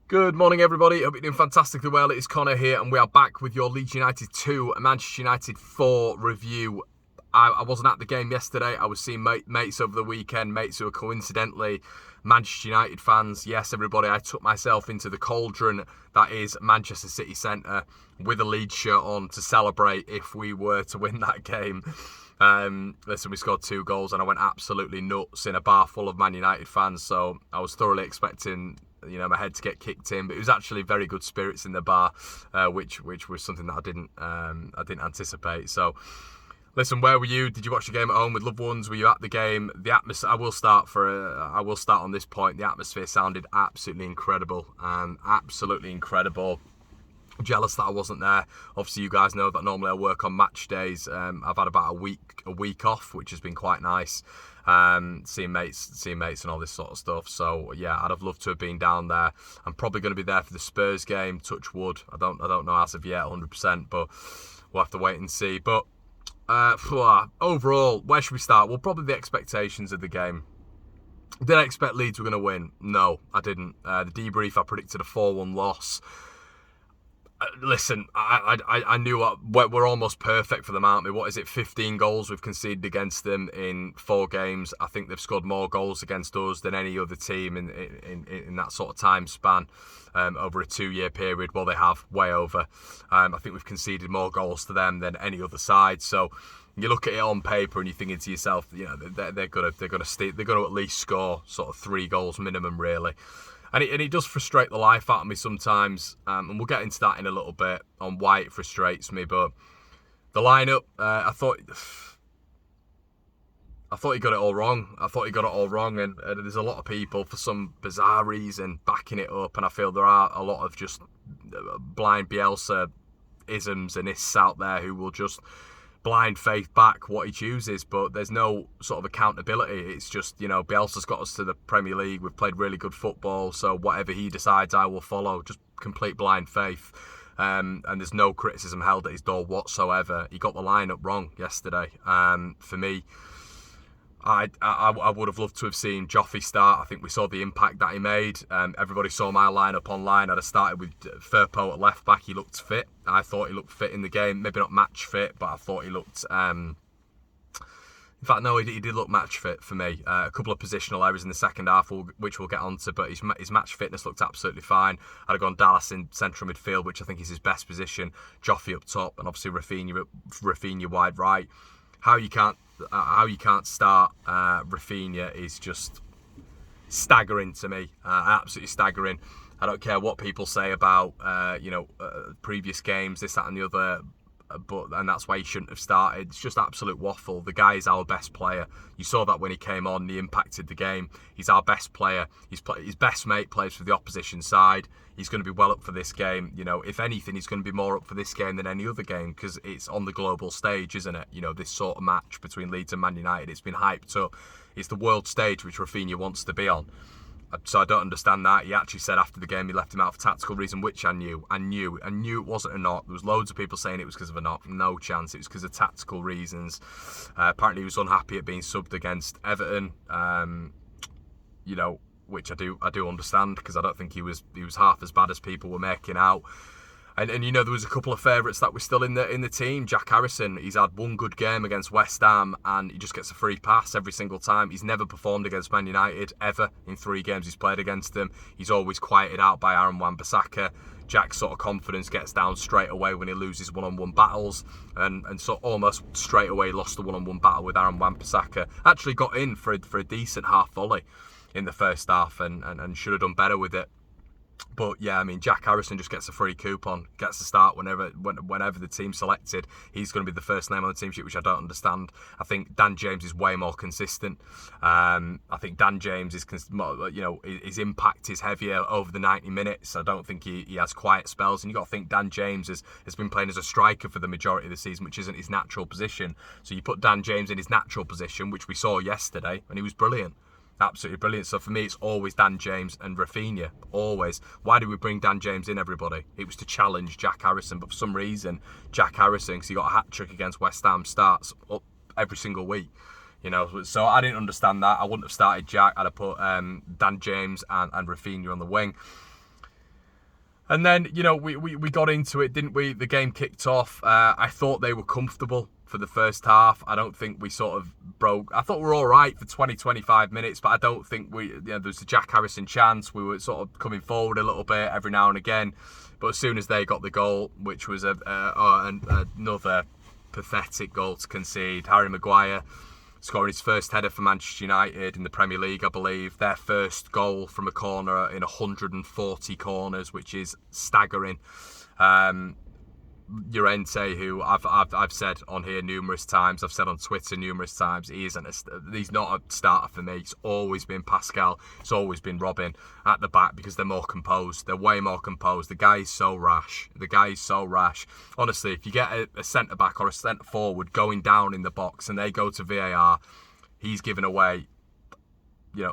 Good morning, everybody. Hope you're doing fantastically well. It's Connor here, and we are back with your Leeds United 2, Manchester United 4 review. I wasn't at the game yesterday. I was seeing mates over the weekend, mates who are coincidentally Manchester United fans. Yes, everybody, I took myself into the cauldron that is Manchester City Centre with a Leeds shirt on to celebrate if we were to win that game. Listen, we scored 2 goals and I went absolutely nuts in a bar full of Man United fans, so I was thoroughly expecting my head to get kicked in, but it was actually very good spirits in the bar, which was something that I didn't anticipate. So, listen, where were you? Did you watch the game at home with loved ones? Were you at the game? The atmosphere. I will start on this point. The atmosphere sounded absolutely incredible. Absolutely incredible. I'm jealous that I wasn't there. Obviously, you guys know that normally I work on match days. I've had about a week off, which has been quite nice. Seeing mates and all this sort of stuff. So yeah, I'd have loved to have been down there. I'm probably going to be there for the Spurs game. Touch wood. I don't know as of yet, 100%, but we'll have to wait and see. But overall, where should we start? Well, probably the expectations of the game. Did I expect Leeds were going to win? No, I didn't. The debrief, I predicted a 4-1 loss. Listen, I knew we're almost perfect for them, aren't we? What is it, 15 goals we've conceded against them in 4 games. I think they've scored more goals against us than any other team in that sort of time span over a 2-year period. Well, they have, way over. I think we've conceded more goals to them than any other side. So you look at it on paper and you're thinking to yourself, they're gonna at least score sort of 3 goals minimum, really. And it does frustrate the life out of me sometimes, and we'll get into that in a little bit on why it frustrates me. But the lineup, I thought he got it all wrong. And there's a lot of people, for some bizarre reason, backing it up. And I feel there are a lot of just blind Bielsa isms and ists out there who will just blind faith back what he chooses, but there's no sort of accountability. It's just, Bielsa's got us to the Premier League. We've played really good football, so whatever he decides, I will follow. Just complete blind faith. And there's no criticism held at his door whatsoever. He got the lineup wrong yesterday. For me, I would have loved to have seen Joffrey start. I think we saw the impact that he made. Everybody saw my lineup online. I'd have started with Firpo at left back. He looked fit. I thought he looked fit in the game. Maybe not match fit, but I thought he looked... in fact, no, he did look match fit for me. A couple of positional errors in the second half, which we'll get onto, but his match fitness looked absolutely fine. I'd have gone Dallas in central midfield, which I think is his best position. Joffrey up top, and obviously Rafinha wide right. How you can't start Rafinha is just staggering to me. Absolutely staggering. I don't care what people say about previous games, this, that, and the other. And that's why he shouldn't have started. It's just absolute waffle. The guy is our best player. You saw that when he came on. He impacted the game. He's our best player. His best mate plays for the opposition side. He's going to be well up for this game. If anything, he's going to be more up for this game than any other game because it's on the global stage, isn't it? This sort of match between Leeds and Man United. It's been hyped up. It's the world stage which Rafinha wants to be on. So I don't understand that. He actually said after the game he left him out for tactical reason, which I knew it wasn't a knock. There was loads of people saying it was because of a knock. No chance. It was because of tactical reasons. Apparently he was unhappy at being subbed against Everton. Which I do understand because I don't think he was half as bad as people were making out. And there was a couple of favourites that were still in the team. Jack Harrison, he's had one good game against West Ham and he just gets a free pass every single time. He's never performed against Man United ever in 3 games he's played against them. He's always quieted out by Aaron Wan-Bissaka. Jack's sort of confidence gets down straight away when he loses one-on-one battles, and so almost straight away lost the one-on-one battle with Aaron Wan-Bissaka. Actually got in for a decent half volley in the first half and should have done better with it. But yeah, Jack Harrison just gets a free coupon, gets to start whenever the team's selected. He's going to be the first name on the team sheet, which I don't understand. I think Dan James is way more consistent. I think Dan James is, his impact is heavier over the 90 minutes. I don't think he has quiet spells. And you've got to think Dan James has been playing as a striker for the majority of the season, which isn't his natural position. So you put Dan James in his natural position, which we saw yesterday, and he was brilliant. Absolutely brilliant. So for me, it's always Dan James and Rafinha. Always. Why did we bring Dan James in, everybody? It was to challenge Jack Harrison. But for some reason, Jack Harrison, because he got a hat-trick against West Ham, starts up every single week. So I didn't understand that. I wouldn't have started Jack. I'd have put Dan James and Rafinha on the wing. And then, we got into it, didn't we? The game kicked off. I thought they were comfortable for the first half. I don't think we sort of broke. I thought we were all right for 20, 25 minutes, but I don't think there was a Jack Harrison chance. We were sort of coming forward a little bit every now and again. But as soon as they got the goal, which was another pathetic goal to concede, Harry Maguire scoring his first header for Manchester United in the Premier League, I believe. Their first goal from a corner in 140 corners, which is staggering. Llorente, who I've said on here numerous times, I've said on Twitter numerous times, he's not a starter for me. It's always been Pascal, it's always been Robin at the back because they're more composed. They're way more composed. The guy is so rash. Honestly, if you get a centre back or a centre forward going down in the box and they go to VAR, he's given away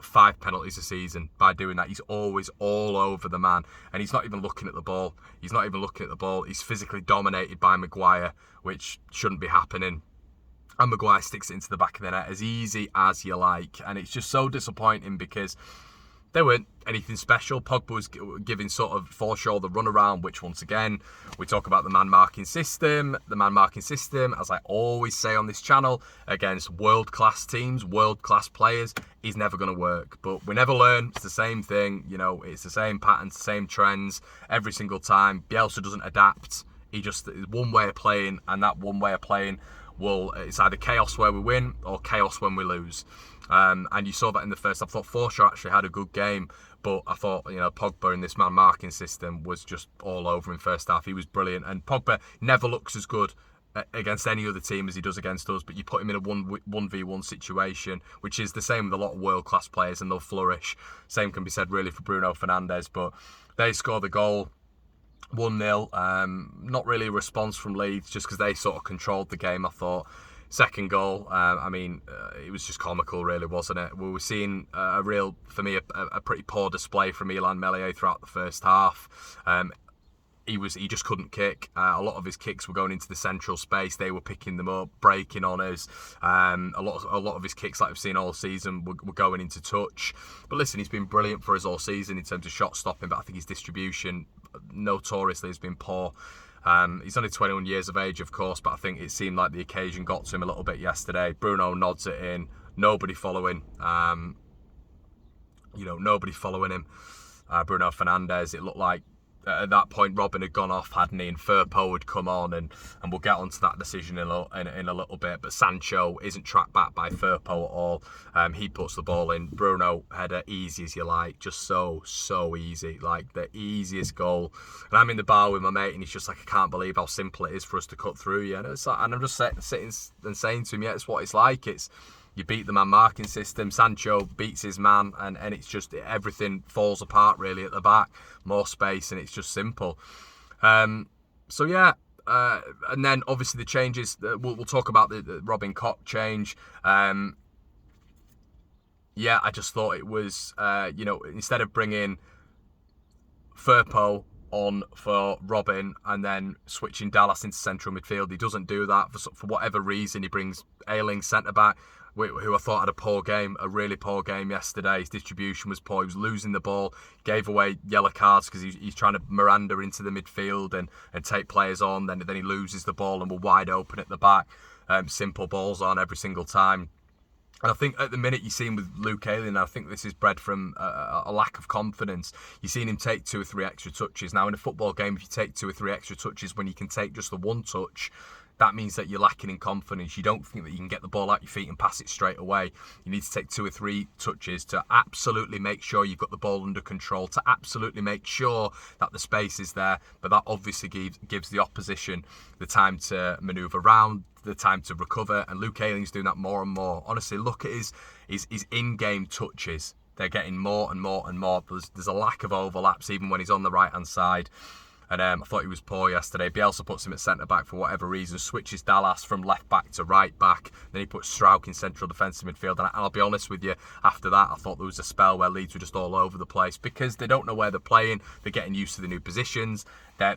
5 penalties a season by doing that. He's always all over the man, and he's not even looking at the ball. He's physically dominated by Maguire, which shouldn't be happening. And Maguire sticks it into the back of the net as easy as you like. And it's just so disappointing because they weren't anything special. Pogba was giving sort of Forshaw the runaround, which once again, we talk about the man-marking system. The man-marking system, as I always say on this channel, against world-class teams, world-class players, is never going to work. But we never learn. It's the same thing. It's the same patterns, the same trends every single time. Bielsa doesn't adapt. He just is one way of playing, and that one way of playing it's either chaos where we win or chaos when we lose. And you saw that in the first. I thought Forshaw actually had a good game, but I thought Pogba in this man marking system was just all over in first half. He was brilliant, and Pogba never looks as good against any other team as he does against us. But you put him in a 1v1 situation, which is the same with a lot of world class players, and they'll flourish. Same can be said really for Bruno Fernandes, but they score the goal. 1-0, not really a response from Leeds, just because they sort of controlled the game, I thought. Second goal, it was just comical, really, wasn't it? We were seeing a pretty poor display from Illan Meslier throughout the first half. He just couldn't kick. A lot of his kicks were going into the central space. They were picking them up, breaking on us. A lot of his kicks, like we've seen all season, were going into touch. But listen, he's been brilliant for us all season in terms of shot stopping, but I think his distribution notoriously has been poor. He's only 21 years of age, of course, but I think it seemed like the occasion got to him a little bit yesterday. Bruno nods it in. Nobody following. Nobody following him. Bruno Fernandes, it looked like at that point Robin had gone off, hadn't he, and Firpo had come on, and we'll get onto that decision in a little bit. But Sancho isn't tracked back by Firpo at all. He puts the ball in. Bruno header, easy as you like, just so easy, like the easiest goal. And I'm in the bar with my mate, and he's just like, I can't believe how simple it is for us to cut through. Yeah, and I'm just sitting and saying to him, yeah, it's what it's like. You beat the man marking system, Sancho beats his man, and it's just everything falls apart really at the back. More space, and it's just simple. And then obviously the changes, we'll talk about the Robin Koch change. I just thought it was, instead of bringing Firpo on for Robin and then switching Dallas into central midfield, he doesn't do that. For whatever reason, he brings Ayling centre-back, who I thought had a really poor game yesterday. His distribution was poor. He was losing the ball, gave away yellow cards because he's trying to Miranda into the midfield and take players on. Then he loses the ball and we're wide open at the back. Simple balls on every single time. And I think at the minute you've seen with Luke Ayling, I think this is bred from a lack of confidence. You've seen him take 2 or 3 extra touches. Now in a football game, if you take 2 or 3 extra touches when you can take just the one touch, that means that you're lacking in confidence. You don't think that you can get the ball out your feet and pass it straight away. You need to take 2 or 3 touches to absolutely make sure you've got the ball under control, to absolutely make sure that the space is there. But that obviously gives the opposition the time to manoeuvre around, the time to recover. And Luke Ayling's doing that more and more. Honestly, look at his in-game touches. They're getting more and more and more. There's a lack of overlaps even when he's on the right-hand side. And I thought he was poor yesterday. Bielsa puts him at centre-back for whatever reason, switches Dallas from left-back to right-back. Then he puts Struijk in central defensive midfield. And I'll be honest with you, after that, I thought there was a spell where Leeds were just all over the place because they don't know where they're playing. They're getting used to the new positions. They're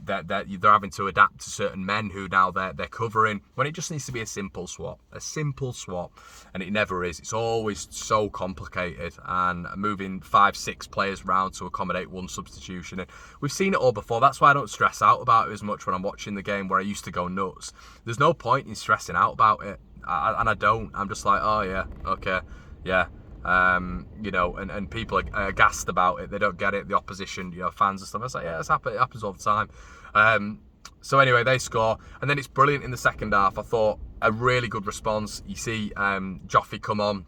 having to adapt to certain men who now they're covering, when it just needs to be a simple swap. And it never is. It's always so complicated, and moving 5-6 players around to accommodate one substitution. And we've seen it all before. That's why I don't stress out about it as much when I'm watching the game, where I used to go nuts. There's no point in stressing out about it, and I don't. I'm just like, oh yeah, okay, yeah. And people are gassed about it. They don't get it. The opposition, fans and stuff. I was like, yeah, it happens all the time. So anyway, they score, and then it's brilliant in the second half. I thought a really good response. You see Joffy come on,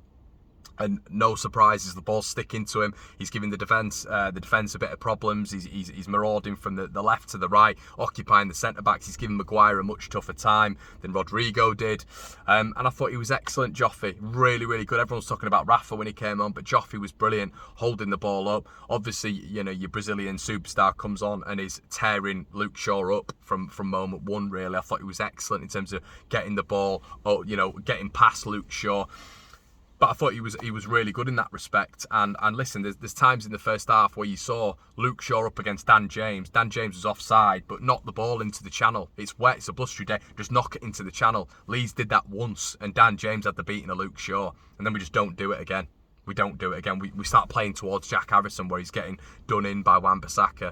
and no surprises, the ball's sticking to him. He's giving the defence a bit of problems. He's marauding from the left to the right, occupying the centre-backs. He's giving Maguire a much tougher time than Rodrigo did. And I thought he was excellent, Joffy. Really, really good. Everyone's talking about Rafa when he came on, but Joffy was brilliant, holding the ball up. Obviously, your Brazilian superstar comes on and is tearing Luke Shaw up from moment one, really. I thought he was excellent in terms of getting the ball, getting past Luke Shaw. But I thought he was really good in that respect. And listen, there's times in the first half where you saw Luke Shaw up against Dan James. Dan James was offside, but knocked the ball into the channel. It's wet, it's a blustery day, just knock it into the channel. Leeds did that once, and Dan James had the beating of Luke Shaw. And then we just don't do it again. We don't do it again. We start playing towards Jack Harrison, where he's getting done in by Wan-Bissaka.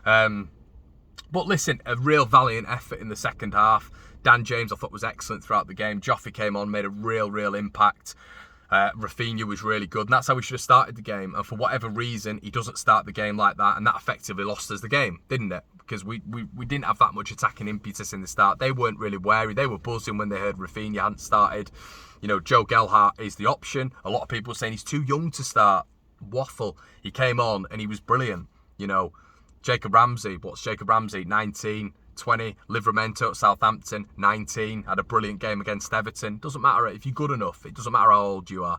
But listen, a real valiant effort in the second half. Dan James, I thought, was excellent throughout the game. Joffy came on, made a real impact. Rafinha was really good, and that's how we should have started the game. And for whatever reason, he doesn't start the game like that, and that effectively lost us the game, didn't it? Because we didn't have that much attacking impetus in the start. They weren't really wary. They were buzzing when they heard Rafinha hadn't started. Joe Gelhardt is the option. A lot of people are saying he's too young to start. Waffle. He came on and he was brilliant. Jacob Ramsey. What's Jacob Ramsey? 19. 20, Livramento at Southampton, 19, had a brilliant game against Everton. Doesn't matter if you're good enough. It doesn't matter how old you are.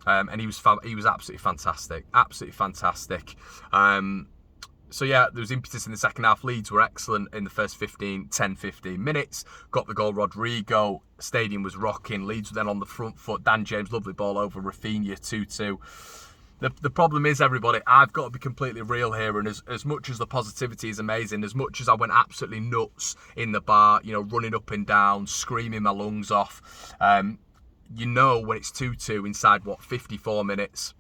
And he was absolutely fantastic. So yeah, there was impetus in the second half. Leeds were excellent in the first 15 minutes. Got the goal, Rodrigo. Stadium was rocking. Leeds were then on the front foot. Dan James, lovely ball over Rafinha, 2-2. The problem is, everybody, I've got to be completely real here, and as much as the positivity is amazing, as much as I went absolutely nuts in the bar, running up and down, screaming my lungs off, when it's 2-2 inside, 54 minutes,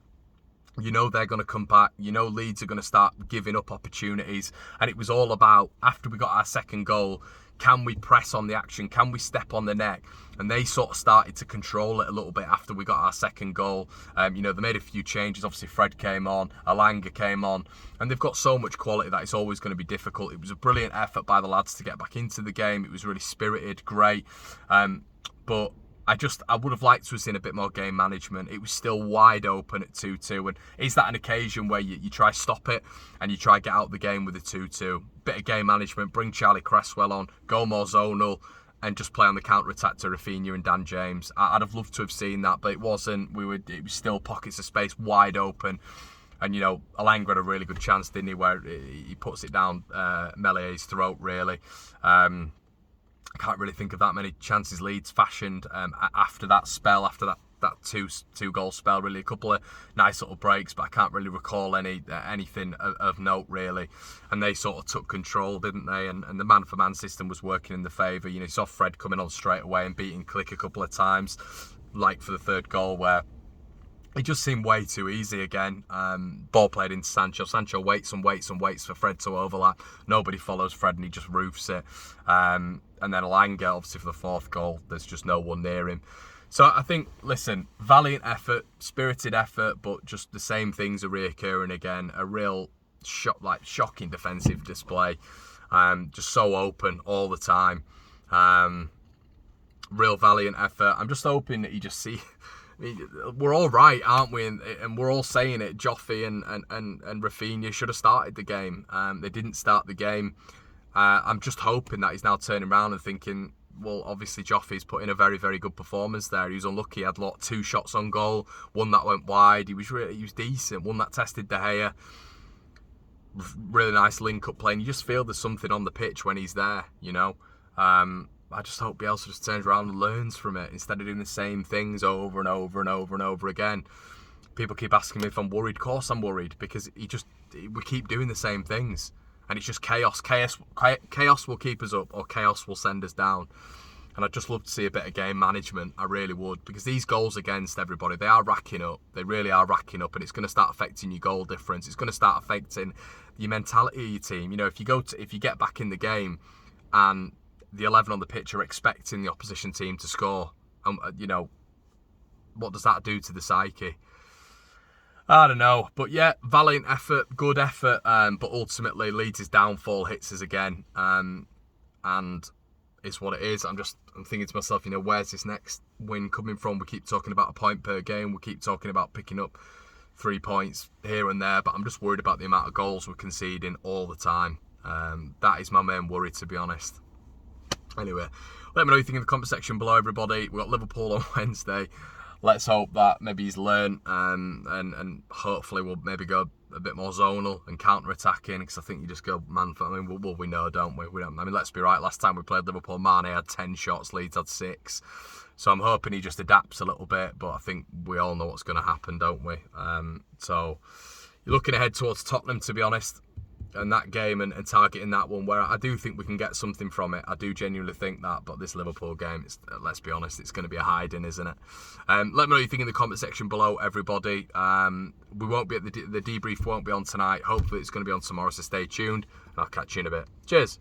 they're going to come back. Leeds are going to start giving up opportunities, and it was all about, after we got our second goal, can we press on the action? Can we step on the neck? And they sort of started to control it a little bit after we got our second goal. They made a few changes. Obviously, Fred came on, Alanga came on, and they've got so much quality that it's always going to be difficult. It was a brilliant effort by the lads to get back into the game. It was really spirited, great. But I would have liked to have seen a bit more game management. It was still wide open at 2-2. And is that an occasion where you try stop it and you try get out the game with a 2-2? Bit of game management, bring Charlie Cresswell on, go more zonal, and just play on the counter-attack to Rafinha and Dan James. I'd have loved to have seen that, but it wasn't. It was still pockets of space wide open. And, Alanga had a really good chance, didn't he, where he puts it down Melié's throat, really. I can't really think of that many chances Leeds fashioned after that spell, after that two-goal spell, really. A couple of nice little breaks, but I can't really recall anything of note, really. And they sort of took control, didn't they? And the man-for-man system was working in the favour. You saw Fred coming on straight away and beating Click a couple of times, like for the third goal, where it just seemed way too easy again. Ball played into Sancho. Sancho waits for Fred to overlap. Nobody follows Fred and he just roofs it. And then Alanga, obviously, for the fourth goal, there's just no one near him. So I think, listen, valiant effort, spirited effort, but just the same things are reoccurring again. A real shocking defensive display. Just so open all the time. Real valiant effort. I'm just hoping that you just see... we're all right, aren't we? And we're all saying it. Joffy and Rafinha should have started the game. They didn't start the game. I'm just hoping that he's now turning around and thinking, well, obviously Joffy's put in a very, very good performance there. He was unlucky. He had 2 shots on goal, one that went wide. He was decent. One that tested De Gea. really nice link-up play, and you just feel there's something on the pitch when he's there, you know. I just hope Bielsa just turns around and learns from it instead of doing the same things over and over and over and over again. People keep asking me if I'm worried. Of course I'm worried, because we keep doing the same things, and it's just chaos. Chaos will keep us up, or chaos will send us down. And I'd just love to see a bit of game management. I really would, because these goals against everybody, they are racking up. They really are racking up, and it's going to start affecting your goal difference. It's going to start affecting your mentality of your team. You know, if you get back in the game, and the 11 on the pitch are expecting the opposition team to score, you know, what does that do to the psyche? I don't know, but yeah, valiant effort, good effort, but ultimately Leeds' downfall hits us again, and it's what it is. I'm thinking to myself, you know, where's this next win coming from? We keep talking about a point per game, we keep talking about picking up 3 points here and there, but I'm just worried about the amount of goals we're conceding all the time. That is my main worry, to be honest. Anyway, let me know what you think in the comment section below, everybody. We've got Liverpool on Wednesday. Let's hope that maybe he's learned, and hopefully we'll maybe go a bit more zonal and counter-attacking, because I think you just go man for... I mean, well, we know, don't we? We don't. I mean, let's be right. Last time we played Liverpool, Mane had 10 shots, Leeds had 6. So I'm hoping he just adapts a little bit, but I think we all know what's going to happen, don't we? So you're looking ahead towards Tottenham, to be honest, and that game and targeting that one, where I do think we can get something from it. I do genuinely think that, but this Liverpool game, let's be honest, it's going to be a hiding, isn't it? Let me know what you think in the comment section below, everybody. We won't be at the debrief won't be on tonight. Hopefully it's going to be on tomorrow, so stay tuned, and I'll catch you in a bit. Cheers.